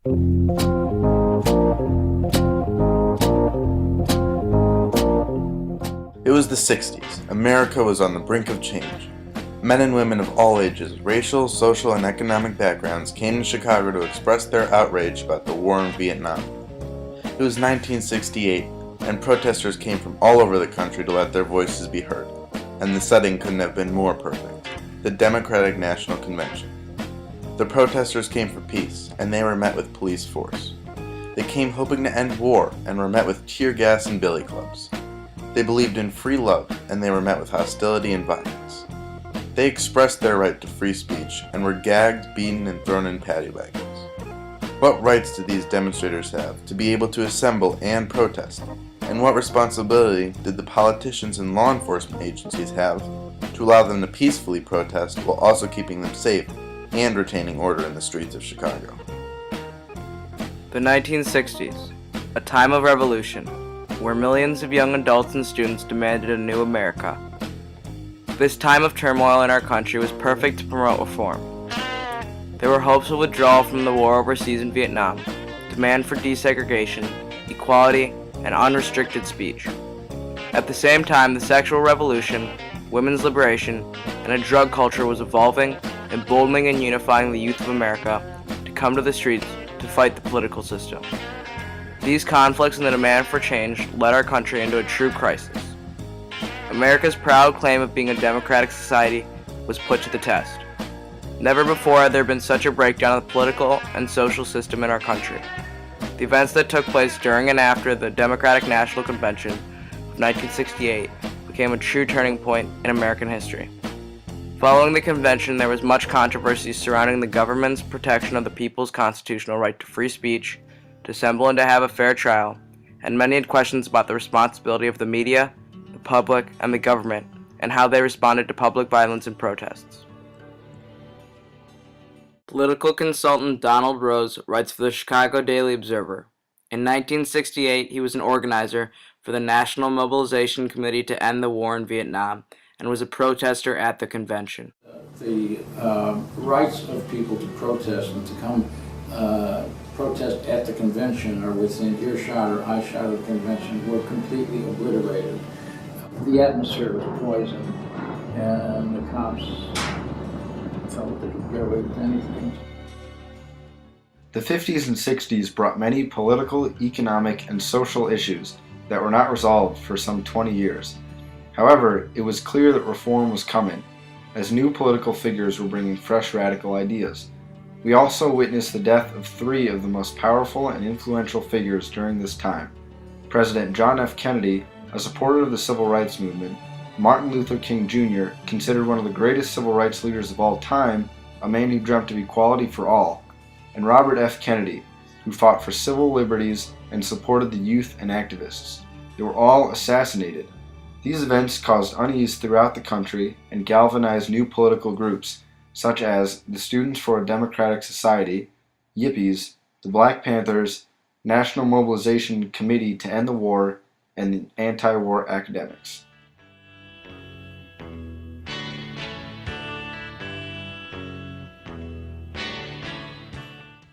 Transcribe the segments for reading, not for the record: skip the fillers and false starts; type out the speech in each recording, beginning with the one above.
It was the 60s. America was on the brink of change. Men and women of all ages, racial, social, and economic backgrounds came to Chicago to express their outrage about the war in Vietnam. It was 1968, and protesters came from all over the country to let their voices be heard, and the setting couldn't have been more perfect: the Democratic National Convention. The protesters came for peace, and they were met with police force. They came hoping to end war, and were met with tear gas and billy clubs. They believed in free love, and they were met with hostility and violence. They expressed their right to free speech, and were gagged, beaten, and thrown in paddy wagons. What rights did these demonstrators have to be able to assemble and protest? And what responsibility did the politicians and law enforcement agencies have to allow them to peacefully protest while also keeping them safe and retaining order in the streets of Chicago? The 1960s, a time of revolution, where millions of young adults and students demanded a new America. This time of turmoil in our country was perfect to promote reform. There were hopes of withdrawal from the war overseas in Vietnam, demand for desegregation, equality, and unrestricted speech. At the same time, the sexual revolution, women's liberation, and a drug culture was evolving, emboldening and unifying the youth of America to come to the streets to fight the political system. These conflicts and the demand for change led our country into a true crisis. America's proud claim of being a democratic society was put to the test. Never before had there been such a breakdown of the political and social system in our country. The events that took place during and after the Democratic National Convention of 1968 became a true turning point in American history. Following the convention, there was much controversy surrounding the government's protection of the people's constitutional right to free speech, to assemble and to have a fair trial, and many had questions about the responsibility of the media, the public, and the government, and how they responded to public violence and protests. Political consultant Donald Rose writes for the Chicago Daily Observer. In 1968, he was an organizer for the National Mobilization Committee to End the War in Vietnam and was a protester at the convention. The rights of people to protest and to come protest at the convention or within earshot or eyeshot of the convention were completely obliterated. The atmosphere was poisoned, and the cops felt they could get away with anything. The 50s and 60s brought many political, economic, and social issues that were not resolved for some 20 years. However, it was clear that reform was coming, as new political figures were bringing fresh radical ideas. We also witnessed the death of three of the most powerful and influential figures during this time: President John F. Kennedy, a supporter of the Civil Rights Movement; Martin Luther King Jr., considered one of the greatest civil rights leaders of all time, a man who dreamt of equality for all; and Robert F. Kennedy, who fought for civil liberties and supported the youth and activists. They were all assassinated. These events caused unease throughout the country and galvanized new political groups, such as the Students for a Democratic Society, Yippies, the Black Panthers, National Mobilization Committee to End the War, and the Anti-War Academics.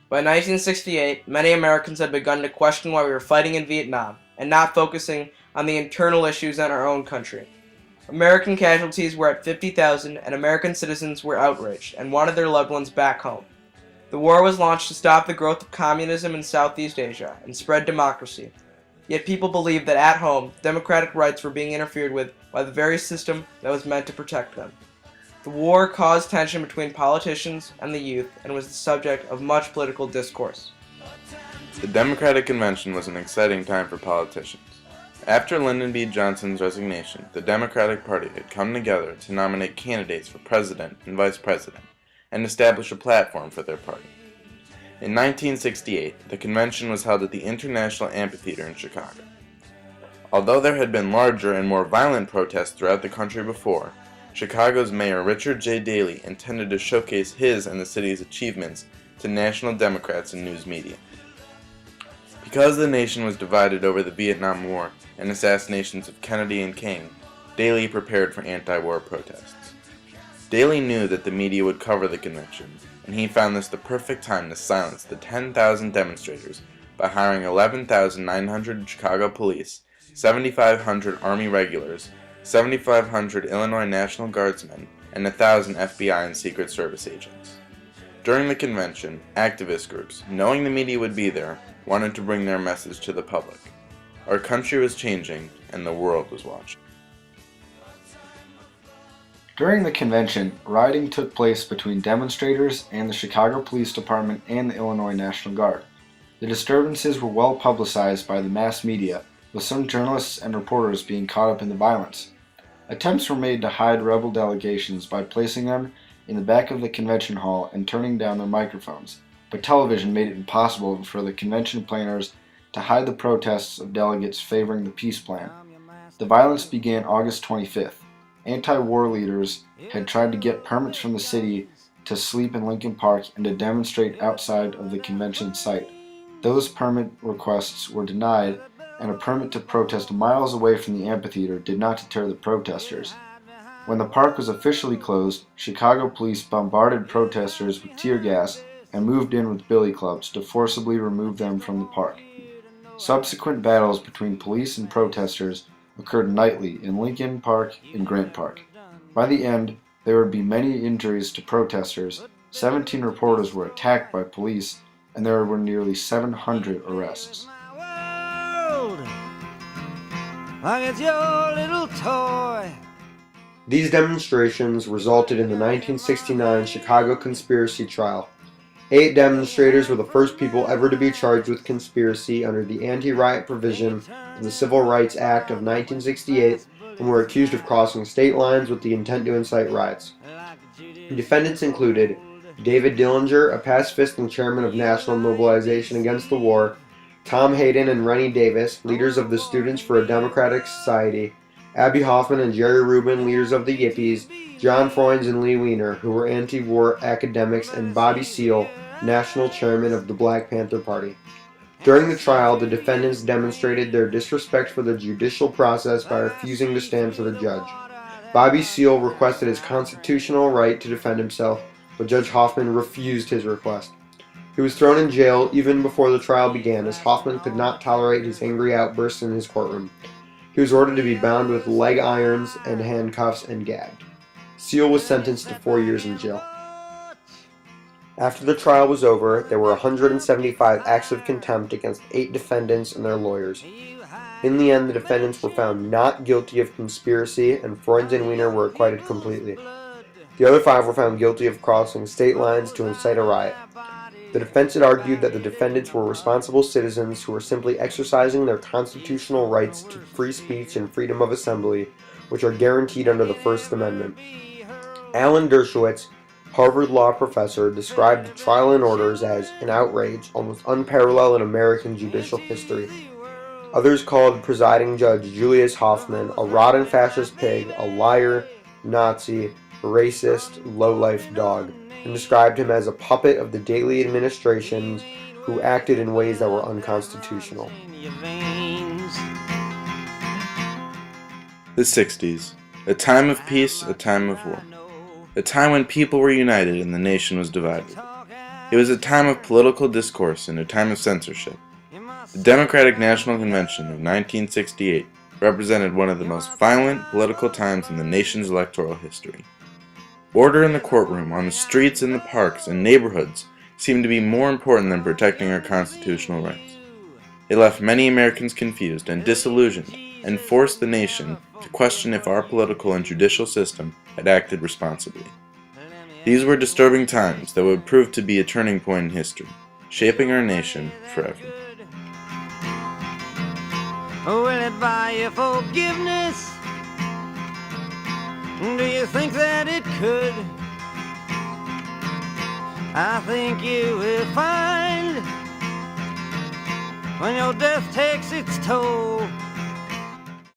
By 1968, many Americans had begun to question why we were fighting in Vietnam and not focusing on the internal issues in our own country. American casualties were at 50,000, and American citizens were outraged and wanted their loved ones back home. The war was launched to stop the growth of communism in Southeast Asia and spread democracy. Yet people believed that at home, democratic rights were being interfered with by the very system that was meant to protect them. The war caused tension between politicians and the youth and was the subject of much political discourse. The Democratic Convention was an exciting time for politicians. After Lyndon B. Johnson's resignation, the Democratic Party had come together to nominate candidates for president and vice president and establish a platform for their party. In 1968, the convention was held at the International Amphitheater in Chicago. Although there had been larger and more violent protests throughout the country before, Chicago's Mayor Richard J. Daley intended to showcase his and the city's achievements to national Democrats and news media. Because the nation was divided over the Vietnam War and assassinations of Kennedy and King, Daley prepared for anti-war protests. Daley knew that the media would cover the convention, and he found this the perfect time to silence the 10,000 demonstrators by hiring 11,900 Chicago police, 7,500 Army regulars, 7,500 Illinois National Guardsmen, and 1,000 FBI and Secret Service agents. During the convention, activist groups, knowing the media would be there, wanted to bring their message to the public. Our country was changing, and the world was watching. During the convention, rioting took place between demonstrators and the Chicago Police Department and the Illinois National Guard. The disturbances were well publicized by the mass media, with some journalists and reporters being caught up in the violence. Attempts were made to hide rebel delegations by placing them in the back of the convention hall and turning down their microphones, but television made it impossible for the convention planners to hide the protests of delegates favoring the peace plan. The violence began August 25th. Anti-war leaders had tried to get permits from the city to sleep in Lincoln Park and to demonstrate outside of the convention site. Those permit requests were denied, and a permit to protest miles away from the amphitheater did not deter the protesters. When the park was officially closed, Chicago police bombarded protesters with tear gas and moved in with billy clubs to forcibly remove them from the park. Subsequent battles between police and protesters occurred nightly in Lincoln Park and Grant Park. By the end, there would be many injuries to protesters, 17 reporters were attacked by police, and there were nearly 700 arrests. These demonstrations resulted in the 1969 Chicago conspiracy trial. 8 demonstrators were the first people ever to be charged with conspiracy under the anti-riot provision of the Civil Rights Act of 1968 and were accused of crossing state lines with the intent to incite riots. The defendants included David Dillinger, a pacifist and chairman of National Mobilization Against the War, Tom Hayden and Rennie Davis, leaders of the Students for a Democratic Society, Abbie Hoffman and Jerry Rubin, leaders of the Yippies, John Froines and Lee Weiner, who were anti-war academics, and Bobby Seale, national chairman of the Black Panther Party. During the trial, the defendants demonstrated their disrespect for the judicial process by refusing to stand for the judge. Bobby Seale requested his constitutional right to defend himself, but Judge Hoffman refused his request. He was thrown in jail even before the trial began, as Hoffman could not tolerate his angry outbursts in his courtroom. He was ordered to be bound with leg irons and handcuffs and gagged. Seale was sentenced to 4 years in jail. After the trial was over, there were 175 acts of contempt against 8 defendants and their lawyers. In the end, the defendants were found not guilty of conspiracy, and Froines and Weiner were acquitted completely. The other 5 were found guilty of crossing state lines to incite a riot. The defense had argued that the defendants were responsible citizens who were simply exercising their constitutional rights to free speech and freedom of assembly, which are guaranteed under the First Amendment. Alan Dershowitz, Harvard law professor, described the trial and orders as an outrage almost unparalleled in American judicial history. Others called presiding Judge Julius Hoffman a rotten fascist pig, a liar, Nazi, racist, low-life dog, and described him as a puppet of the Daley administrations who acted in ways that were unconstitutional. The 60s. A time of peace, a time of war. A time when people were united and the nation was divided. It was a time of political discourse and a time of censorship. The Democratic National Convention of 1968 represented one of the most violent political times in the nation's electoral history. Order in the courtroom, on the streets, in the parks, and neighborhoods seemed to be more important than protecting our constitutional rights. It left many Americans confused and disillusioned, and forced the nation to question if our political and judicial system had acted responsibly. These were disturbing times that would prove to be a turning point in history, shaping our nation forever. Will it buy you forgiveness? Do you think that it could? I think you will find when your death takes its toll